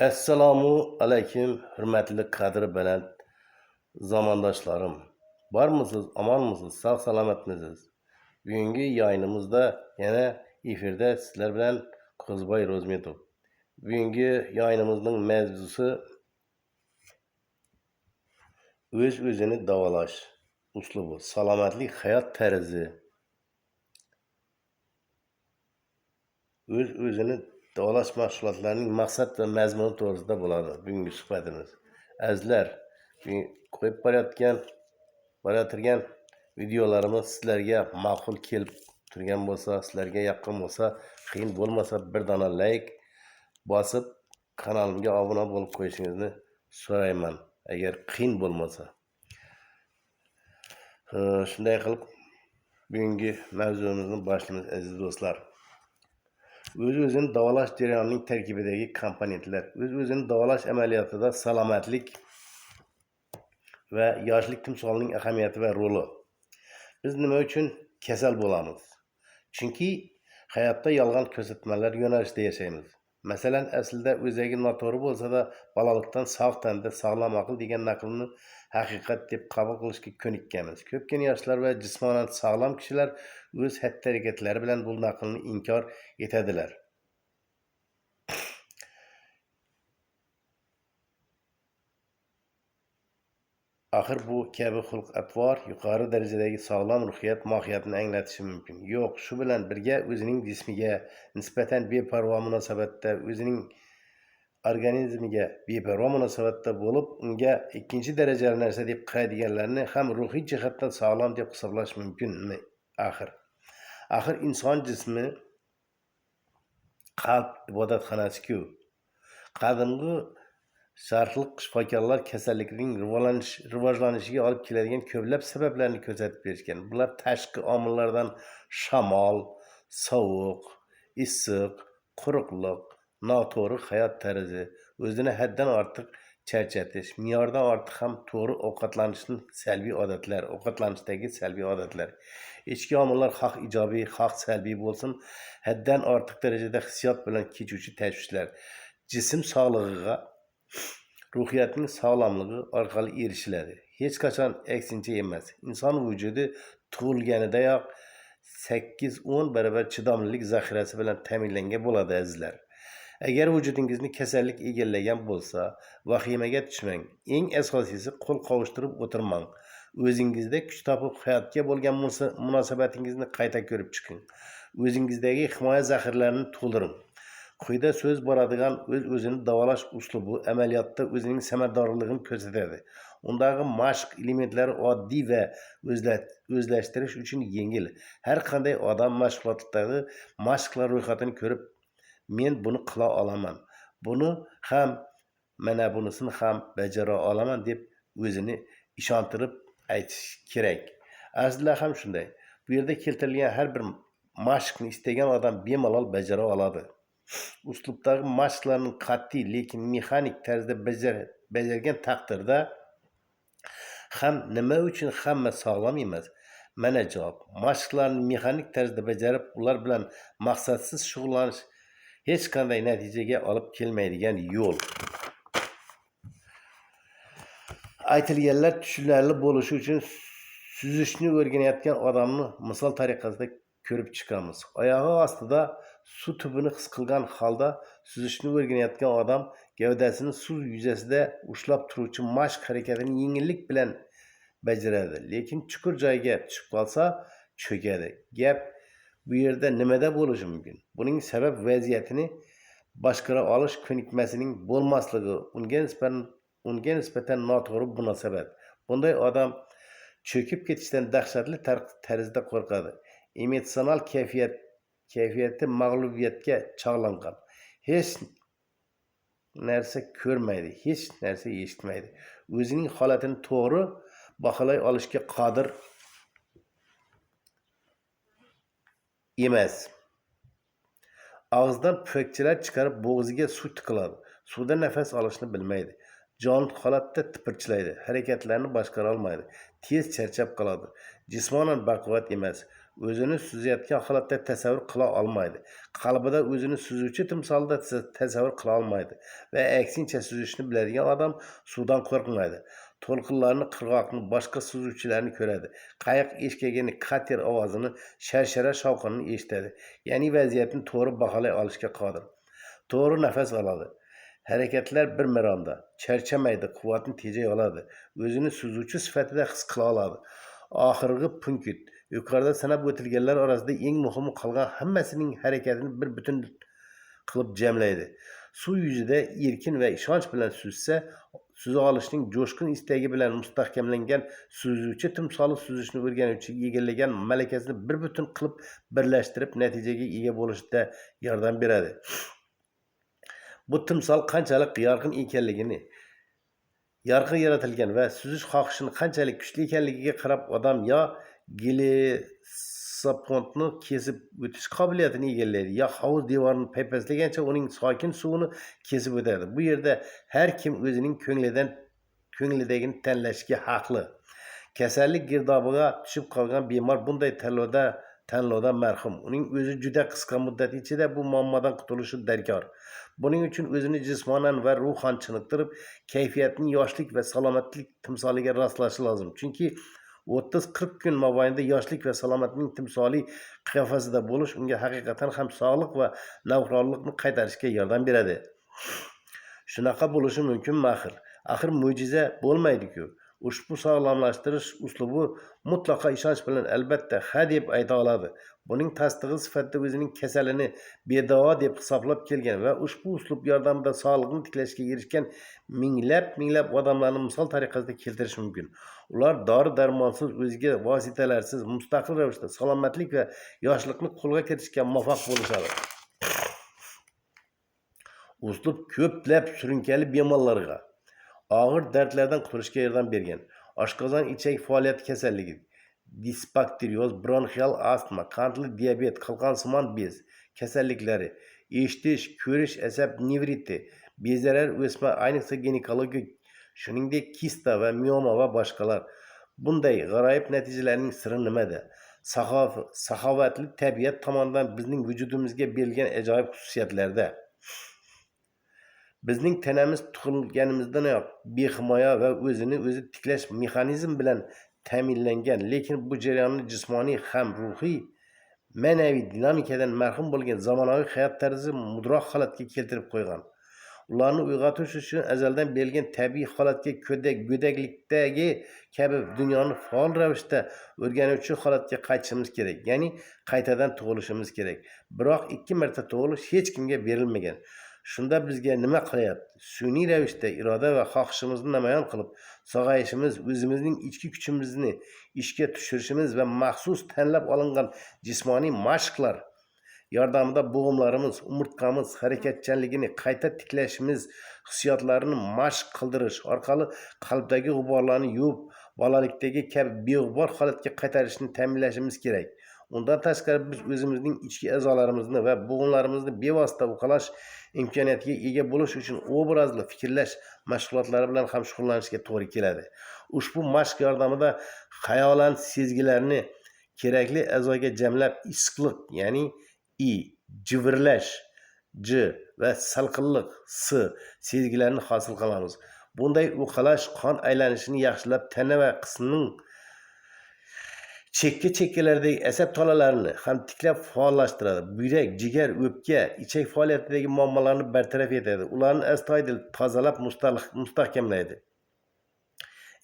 Assalomu alaykum, hurmatli qadri baland zamondoshlarım. Barmisiz, omonmisiz, sog' salomatmisiz? Bugungi yayınımızda yana efirde sizlar bilan Qozboy Rozmetov. Bugungi yayınımızın mavzusi o'z-o'zini davolash uslubi, salomatlik hayot tarzi. O'z-o'zini davolash mahsulotlarining maqsad va mazmuni to'g'risida bo'ladi bugungi suhbatimiz. Azizlar, qo'yib boratirgan videolarimiz sizlarga ma'qul kelib turgan bo'lsa, sizlarga yoqqan bo'lsa, qiyin bo'lmasa bir dona like bosib kanalimga obuna bo'lib qo'yishingizni so'rayman, agar qiyin bo'lmasa. Shunday qilib bugungi mavzumizni boshlaymiz aziz do'stlar. O'z-o'zini davolash jarayonining tarkibidagi komponentlar. O'z-o'zini davolash amaliyotida salomatlik va yoshlik timsolining ahamiyati va roli. Biz nima uchun kasal bo'lamiz? Chunki hayotda yolg'on ko'rsatmalar yo'nalishida yashaymiz. Masalan, aslida o'zagi noto'g'ri bo'lsa-da, bolalikdan sog' tanda sog'lom aql degan naqlni haqiqat deb qabul qilishga ko'nikkanmiz. Ko'pgina yoshlar va jismonan sog'lom kishilar o'z xatti-harakatlari bilan bu naqlni inkor etadilar. Axir bu kabi xulq-atvor yuqori darajadagi sog'lom ruhiyat mohiyatini anglatishi mumkin. Yo'q, shu bilan birga o'zining jismiga nisbatan beparvo munosabatda, o'zining organizmiga beparvo munosabatda bo'lib, unga ikkinchi darajali narsa deb qaraydiganlarni ham ruhiy jihatdan sog'lom deb hisoblash mumkinmi? Axir inson jismi qalb ibodatxonasi-ku. Qadimgi sharqlik shifokorlar kasallikning rivojlanishiga olib keladigan ko'plab sabablarni ko'rsatib berishgan. Bular tashqi omillardan shamol, sovuq, issiq, quruqlik, noto'g'ri hayot tarzi, o'zini haddan ortiq charchatish, me'yordan ortiq ham to'g'ri ovqatlanishning ovqatlanishdagi salbiy odatlar. Ichki omillar xoh ijobiy, xoh salbiy bo'lsin, haddan ortiq darajada hissiyot bilan kechuvchi tashvishlar jism sog'lig'iga ruhiyatning sog'lomligi orqali erishiladi. Hech qachon aksincha emas. Inson vujudi tug'ilganidayoq 8-10 barobar chidamlilik zaxirasi bilan ta'minlangan bo'ladi azizlar. Agar vujudingizni kasallik egallagan bo'lsa, vahimaga tushmang. Eng asosiysi qo'l qovushtirib o'tirmang. O'zingizda kuch topib hayotga bo'lgan munosabatingizni qayta ko'rib chiqing. O'zingizdagi himoya zaxiralarini to'ldiring. Quyida so'z boradigan o'z-o'zini davolash uslubi amaliyotda o'zining samaradorligini ko'rsatadi. Undagi mashq elementlari oddiy va o'zlashtirish uchun yengil. Har qanday odam mashg'ulotdagi mashqlar ro'yxatini ko'rib, men buni qila olaman, buni ham, mana bunisini ham bajara olaman deb o'zini ishontirib aytish kerak. Aslida ham shunday. Bu yerda keltirilgan har bir mashqni istagan odam bemalol bajara oladi. Uslubdagi mashqlarning qat'iy lekin mexanik tarzda bajargan taqdirda ham nima uchun hamma sog'lom emas? Mana javob. Mashqlarni mexanik tarzda bajarib, ular bilan maqsadsiz shug'ullanish hech qanday natijaga olib kelmaydigan yo'l. Aytilganlar tushunarli bo'lishi uchun suzishni o'rganayotgan odamni misol tariqasida ko'rib chiqamiz. Oyog'i ostida suv tubini his qilgan holda suzishni o'rganayotgan odam gavdasini suv yuzasida ushlab turuvchi mashq harakatini yengillik bilan bajaradi, lekin chuqur joyga tushib qolsa cho'kadi. Gap bu yerda nimada bo'lishi mumkin? Buning sabab vaziyatini boshqara olish ko'nikmasining bo'lmasligi, unga nisbatan noto'g'ri munosabat. Bunday odam cho'kib ketishdan dahshatli tarzda qo'rqadi. Emotsional kayfiyati mag'lubiyatga chog'langan. Hech narsa ko'rmaydi, hech narsa eshitmaydi. O'zining holatini to'g'ri baholay olishga qodir emas. Og'zidan pufakchalar chiqarib bo'g'ziga suv tiqiladi. Suvda nafas olishni bilmaydi. Jonli holatda tipirchilaydi, harakatlarni boshqara olmaydi, tez charchab qoladi. Jismonan baquvvat emas. o'zini suzayotgan holatda tasavvur qila olmaydi. Qalbida o'zini suzuvchi timsolda tasavvur qila olmaydi va aksincha suzishni biladigan odam suvdan qo'rqmaydi. To'lqinlarni, qirg'oqni, boshqa suzuvchilarni ko'radi. Qayiq eshkagini, kater ovozini, sharshara shovqinini eshitadi. Ya'ni vaziyatni to'g'ri baholay olishga qodir. To'g'ri nafas oladi. Harekatlar bir mironda, charchamaydi, quvvatni tejay oladi. O'zini suzuvchi sifatida his qila oladi. Oxirgi punkt. Yuqorida sanab o'tilganlar orasida eng muhimi qolgan hammasining harakatini bir butun qilib jamlaydi. Suv yuzida erkin va ishonch bilan suzsa, suza olishning jo'shqin istagi bilan mustahkamlangan suzuvchi timsoli suzishni o'rganuvchi egallagan malakasini bir butun qilib birlashtirib natijaga ega bo'lishda yordam beradi. Bu timsol qanchalik yorqin ekanligini, yorqin yaratilgan va suzish xohishini qanchalik kuchli ekanligiga qarab odam yo Gellespontni kesib o'tish qobiliyatini egallaydi, yo hovuz devorini paypaslagancha uning sokin suvini kesib o'tadi. Bu yerda har kim o'zining ko'nglidagini tanlashga haqli. Kasallik girdobiga tushib qolgan bemor bunday tanlovda marhum. Uning o'zi juda qisqa muddat ichida bu muammodan qutulishi darkor. Buning uchun o'zini jismonan va ruhan chiniqtirib, kayfiyatning yoshlik va salomatlik timsoliga rostlashi lozim. Chunki 30-40 kun mobaynida yoshlik va salomatlik timsoli qiyofasida bo'lish unga haqiqatan ham sog'liq va navqironlikni qaytarishga yordam beradi. Shunaqa bo'lishi mumkin axir. Axir mo'jiza bo'lmaydi-ku. Ushbu sog'lomlashtirish uslubi mutlaqo ishonch bilan albatta ha deb ayta oladi. Buning tasdig'i sifatida o'zining kasalini bedavo deb hisoblab kelgan va ushbu uslub yordamida sog'liqni tiklashga erishgan minglab odamlarni misol tariqasida keltirish mumkin. Ular dori-darmonsiz, o'zga vositalarsiz mustaqil ravishda salomatlik va yoshlikni qo'lga kiritishga muvaffaq bo'lishadi. Uslub ko'plab surunkali bemorlarga og'ir dardlardan qutulishga yordam bergan. Oshqozon ichak faoliyati kasalligi, disbakterioz, bronxial astma, qandli diabet, qalqonsimon bez kasalliklari, eshitish, ko'rish, asab nevriti, bezarar o'sma, ayniqsa ginekologik, shuningdek kista va mioma va boshqalar. Bunday g'aroyib natijalarning siri nimada? Saxovatli tabiat tomonidan bizning vujudimizga berilgan ajoyib xususiyatlarda. Bizning tanamiz tug'ilganimizdanoq behimoya va o'zini o'zi tiklash mexanizmi bilan ta'minlangan, lekin bu jarayonni jismoniy ham ruhiy, ma'naviy dinamikadan mahrum bo'lgan zamonaviy hayot tarzi mudroq holatga keltirib qo'ygan. Ularni uyg'otish uchun azaldan berilgan tabiiy holatga go'daklikdagi kabi dunyoni faol ravishda o'rganuvchi holatga qaytishimiz kerak, ya'ni qaytadan tug'ilishimiz kerak. Biroq 2 marta tug'ilish hech kimga berilmagan. Shunda bizga nima qilyapti? Sun'iy ravishda iroda va xohishimizni namoyon qilib, sog'ayishimiz, o'zimizning ichki kuchimizni ishga tushirishimiz va maxsus tanlab olingan jismoniy mashqlar yordamida bo'g'imlarimiz, umurtqamiz harakatchanligini qayta tiklashimiz, hissiyotlarni mashq qildirish orqali qalbdagi g'uborlarni yuvib, bolalikdagi kabi beg'ubor holatga qaytarishni ta'minlashimiz kerak. Undan tashqari biz o'zimizning ichki a'zolarimizni va bo'g'imlarimizni bevosita uqalash imkoniyatiga ega bo'lish uchun obrazli fikrlash mashg'ulotlari bilan ham shug'ullanishga to'g'ri keladi. Ushbu mashq yordamida xayolan sezgilarni kerakli a'zoga jamlab issiqlik, ya'ni I, jivirlash, J va salqinlik, S sezgilarini hosil qilamiz. Bunday uqalash qon aylanishini yaxshilab, tana va qismning chekkalaridagi asab tolalarini ham tiklab faollashtiradi. Buyrak, jigar, o'pka, ichak faoliyatidagi muammolarni bartaraf etadi. Ularni astoydil tozalab, mustahkamlaydi.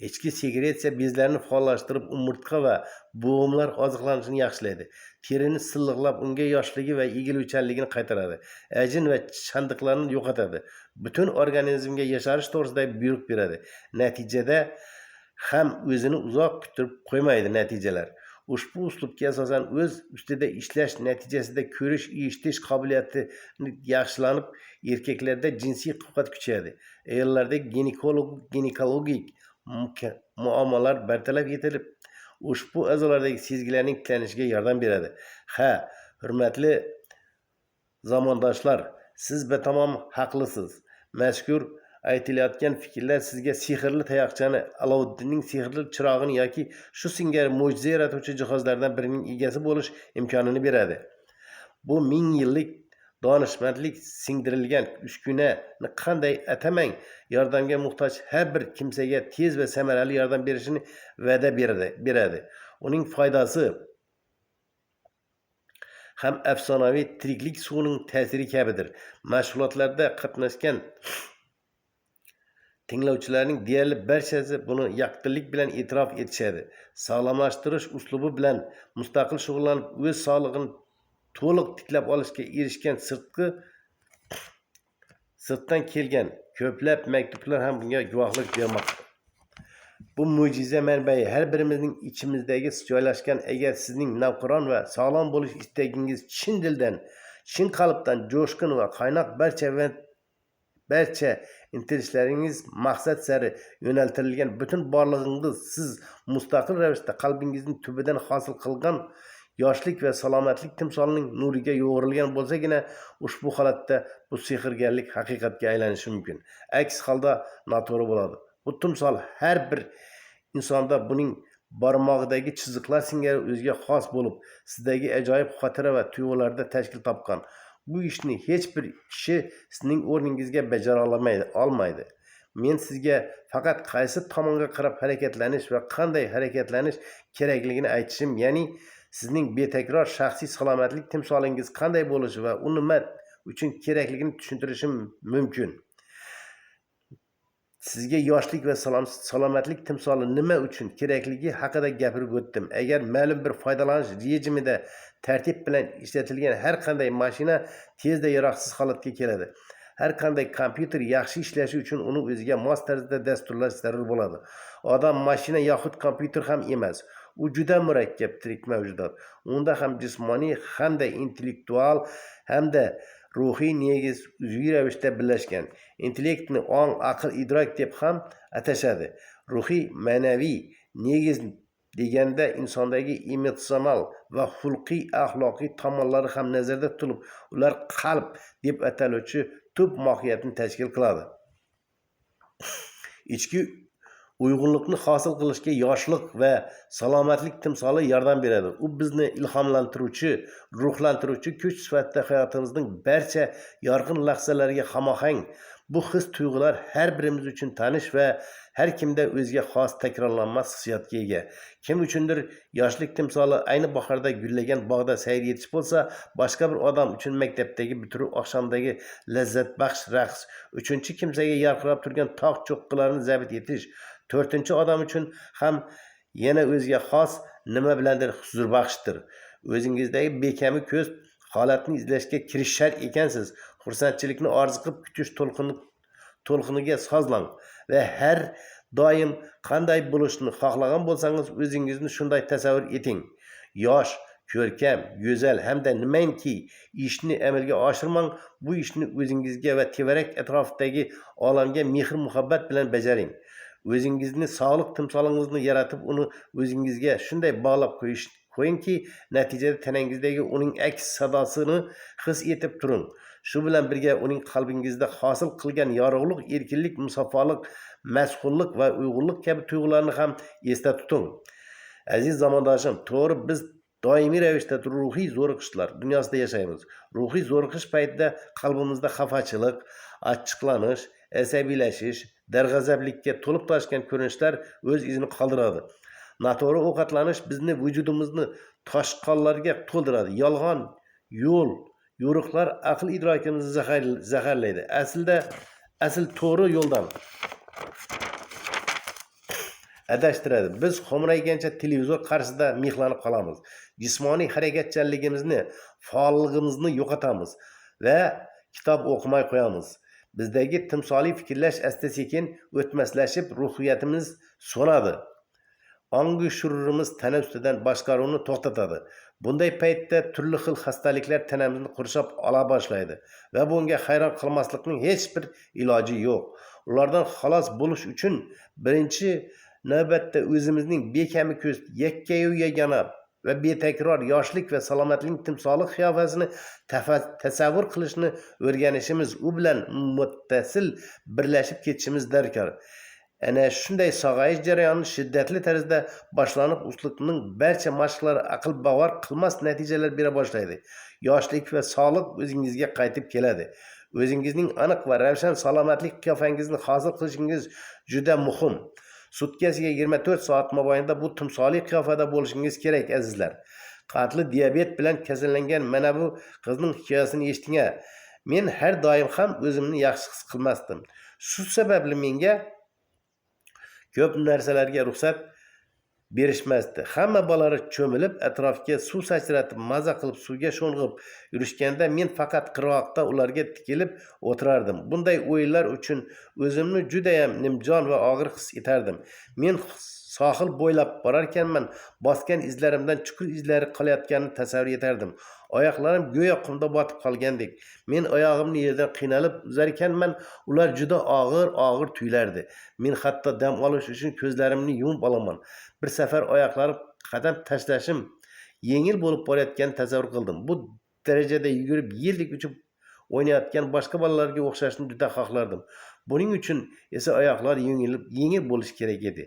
Ichki sekresiya bezlarini faollashtirib, umurtqa va bo'g'imlar oziqlanishini yaxshilaydi. Terini silliqlab, unga yoshligi va egiluvchanligini qaytaradi. Ajin va chandiqlarni yo'qotadi. Butun organizmga yasharish to'g'risidagi buyruq beradi. Natijada ham o'zini uzoq kuttirib qo'ymaydi natijalar. Ushbu uslubga asosan o'z ustida ishlash natijasida ko'rish, eshitish qobiliyati yaxshilanib, erkaklarda jinsiy quvvat kuchayadi. Ayollarda ginekologik muammolar bartaraf etilib, ushbu a'zolardagi sezgilarning tiklanishiga yordam beradi. Ha, hurmatli zamondoshlar, siz batamom haqlisiz. Mazkur aytilayotgan fikrlar sizga sehrli tayoqchani, Alovuddinning sehrli chirog'ini yoki shu singari mo'jiza yaratuvchi jihozlardan birining egasi bo'lish imkonini beradi. Bu ming yillik donishmandlik singdirilgan uskunani qanday atamang yordamga muhtoj har bir kimsaga tez va samarali yordam berishini va'da beradi. Uning foydasi ham afsonaviy tiriklik suvining ta'siri kabidir. Mashg'ulotlarda qatnashgan tinglovchilarning deyarli barchasi buni yaqqillik bilan e'tirof etishadi. Sog'lomlashtirish uslubi bilan mustaqil shug'ullanib, o'z sog'lig'ini to'liq tiklab olishga erishgan sirtdan kelgan ko'plab maktublar ham bunga guvohlik bermoqda. Bu mo'jiza manbai har birimizning ichimizdagi joylashgan. Agar sizning navqiron va sog'lom bo'lish istagingiz chin dildan, chin qalbdan jo'shqin va qaynoq barcha intilishlaringiz maqsad sari yo'naltirilgan butun borlig'ingiz siz mustaqil ravishda qalbingizning tubidan hosil qilgan yoshlik va salomatlik timsolining nuriga yo'g'rilgan bo'lsagina ushbu holatda bu sehrgarlik haqiqatga aylanishi mumkin. Aks holda noto'g'ri bo'ladi. Bu timsol har bir insonda buning barmog'idagi chiziqlar singari o'ziga xos bo'lib, sizdagi ajoyib xotira va tuyg'ularda tashkil topgan. Bu ishni hech bir kishi sizning o'rningizga bajara olmaydi. Men sizga faqat qaysi tomonga qarab harakatlanish va qanday harakatlanish kerakligini aytishim, ya'ni sizning betakror shaxsiy salomatlik timsolingiz qanday bo'lishi va u nima uchun kerakligini tushuntirishim mumkin. Sizga yoshlik va salomatlik timsoli nima uchun kerakligi haqida gapirib o'tdim. Agar ma'lum bir foydalanish rejimida tartib bilan ishlatilgan har qanday mashina tezda yaroqsiz holatga keladi. Har qanday kompyuter yaxshi ishlashi uchun uni o'ziga mos tarzda dasturlash zarur bo'ladi. Odam mashina yoxud kompyuter ham emas. U juda murakkab tirik mavjudot. Unda ham jismoniy hamda intellektual hamda ruhiy negiz uzviy ravishda birlashgan. Intellektni ong, aql, idrok deb ham atashadi. Ruhiy, ma'naviy negiz deganda insondagi emotsional va xulqiy axloqiy tomonlari ham nazarda tutilib, ular qalb deb ataluvchi tub mohiyatni tashkil qiladi. Ichki uyg'unlikni hosil qilishga yoshlik va salomatlik timsoli yordam beradi. U bizni ilhomlantiruvchi, ruhlantiruvchi kuch sifatida hayotimizning barcha yorqin lahzalariga hamohang. Bu his tuyg'ular har birimiz uchun tanish va har kimda o'ziga xos takrorlanmas hissiyotga ega. Kim uchundir yoshlik timsoli ayni bahorda gullagan bog'da sayr etish bo'lsa, boshqa bir odam uchun maktabdagi bitiruv oqshomdagi lazzatbaxsh raqs, uchinchi kimsaga yarqirab turgan tog' cho'qqalarini zabt etish, to'rtinchi odam uchun ham yana o'ziga xos nima bilandir huzurbaxshdir. O'zingizdagi bekami ko'z holatni izlashga kirishar ekansiz. Xursandchilikni orzu qilib kutish to'lqiniga sozlang va har doim qanday bo'lishni xohlagan bo'lsangiz o'zingizni shunday tasavvur eting. Yosh, ko'rkam, go'zal hamda nimaiki ishni amalga oshirmang, bu ishni o'zingizga va tevarak atrofidagi olamga mehr muhabbat bilan bajaring. O'zingizni sog'liq timsolingizni yaratib, uni o'zingizga shunday bog'lab qo'yingki, natijada tanangizdagi uning aks sadosini his etib turing. Shu bilan birga uning qalbingizda hosil qilgan yorug'lik, erkinlik, musaffolik, mas'ullik va uyg'unlik kabi tuyg'ularni ham esda tuting. Aziz zamondoshim, to'g'ri biz doimiy ravishda ruhiy zo'riqishlar dunyosida yashaymiz. Ruhiy zo'riqish paytida qalbimizda xafachilik, achchiqlanish, asabiylashish, darg'azablikka to'lib toshgan ko'rinishlar o'z izini qoldiradi. Noto'g'ri ovqatlanish bizni vujudimizni toshqonlarga to'ldiradi. Yolg'on yo'l yo'riqlar aql idrokimizni zaharlaydi. Asl to'g'ri yo'ldan adashtiradi. Biz xo'mraygancha televizor qarshisida mehlanib qolamiz. Jismoniy harakatchanligimizni, faolligimizni yo'qotamiz va kitob o'qimay qo'yamiz. Bizdagi timsoliy fikrlash asta-sekin o'tmaslashib, ruhiyatimiz so'nadi. Ongi shururimiz tana ustidan boshqaruvni to'xtatadi. Bunday paytda turli xil xastaliklar tanamizni qurshab ola boshlaydi va bunga hayron qolmaslikning hech bir iloji yo'q. Ulardan xalos bo'lish uchun birinchi navbatda o'zimizning bekami ko'z yakkayu yagona ve betekrar yoshlik ve salomatlik timsoli qiyofasini tasavvur qilishni o'rganishimiz, u bilan muttasil birlashib ketishimiz darkor. Ana shunday sog'ayish jarayoni shiddatli tarzda boshlanib, uslubning barcha mashqlari aql bovar qilmas natijalar bera boshlaydi. Yoshlik va sog'lik o'zingizga qaytib keladi. O'zingizning aniq va ravshan salomatlik qiyofangizni hosil qilishingiz juda muhim. Sutkasiga 24 soat mobaynida bu timsoliy qiyofada bo'lishingiz kerak azizlar. Qatli diabet bilan kasallangan mana bu qizning hikoyasini eshiting. Men har doim ham o'zimni yaxshi his qilmasdim. Shu sababli menga ko'p narsalarga ruxsat berishmasdi. Hamma bolalar cho'milib, atrofga suv sachratib, maza qilib, suvga sho'ng'ib yurishganda men faqat qirg'oqda ularga tikilib o'tirardim. Bunday o'yinlar uchun o'zimni juda ham nimjon va og'ir his etardim. Men sohil bo'ylab borarkanman, bosgan izlarimdan chuqur izlari qolayotganini tasavvur etardim. Oyoqlarim go'yo qumda botib qolgandek. Men oyog'imni yerdan qiynalib uzarkanman, ular juda og'ir tuyulardi. Men hatto dam olish uchun ko'zlarimni yumib olaman. Bir safar oyoqlarim qadam tashlashim yengil bo'lib borayotganini tasavvur qildim. Bu darajada yugurib, yeldik uchib o'ynayotgan boshqa bolalarga o'xshashni juda xohlardim. Buning uchun esa oyoqlar yengil bo'lishi kerak edi.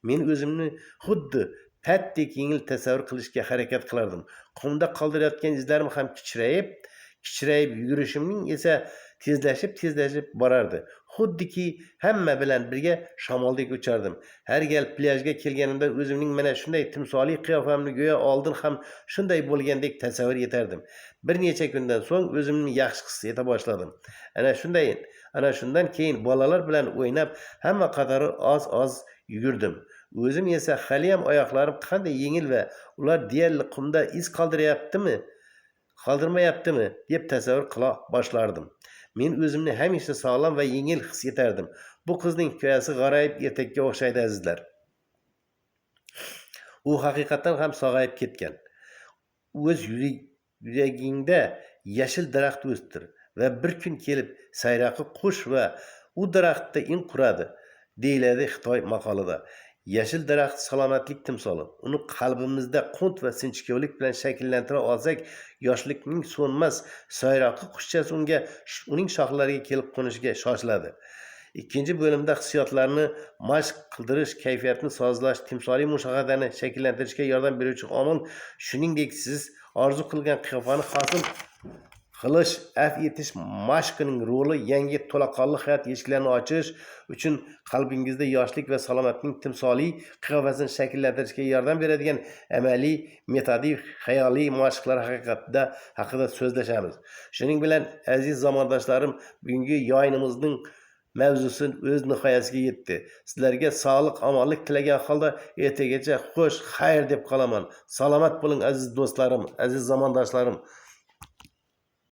Men o'zimni xuddi patdek yengil tasavvur qilishga harakat qilardim. Qumda qoldirayotgan izlarim ham kichrayib yugurishimning esa tezlashib borardi. Xuddiki hamma bilan birga shamoldek uchardim. Har gal plyajga kelganimda o'zimning mana shunday timsoliy qiyofamni go'yo oldin ham shunday bo'lgandek tasavvur etardim. Bir necha kundan so'ng o'zimni yaxshi his eta boshladim. Ana shundan keyin bolalar bilan o'ynab, hamma qatori oz yugurdim. O'zim esa haliyam oyoqlarim qanday yengil va ular deyarli qumda iz qoldirmayaptimi deb tasavvur qila boshlardim. Men o'zimni hamisha sog'lom va yengil his etardim. Bu qizning hikoyasi g'aroyib ertakka o'xshaydi azizlar. U haqiqatan ham sog'ayib ketgan. O'z yuragingda yashil daraxt o'stir va bir kun kelib sayraqi qush va u daraxtda in quradi, deyiladi Xitoy maqolida. Yashil daraxt salomatlik timsoli. Uni qalbimizda qunt va sinchkovlik bilan shakllantira olsak, yoshlikning so'nmas sayraqi qushchasi uning shoxlariga kelib qo'nishiga shoshiladi. Ikkinchi bo'limda hissiyotlarni mashq qildirish, kayfiyatni sozlash, timsoliy mushohadani shakllantirishga yordam beruvchi omil, shuningdek siz orzu qilgan qiyofani hosil qilish, af etish mashqining roli yangi to'laqonli hayot eshiklarini ochish uchun qalbingizda yoshlik va salomatlik timsoliy qiyofasini shakllantirishga yordam beradigan amaliy, metodik, xayoliy mashqlar haqida so'zlashamiz. Shuning bilan aziz zamondoshlarim, bugungi yo'yinimizning mavzusi o'z nihoyasiga yetdi. Sizlarga sog'lik, omonlik tilagan holda ertagacha xush, xayr deb qolaman. Salomat bo'ling aziz do'stlarim, aziz zamondoshlarim.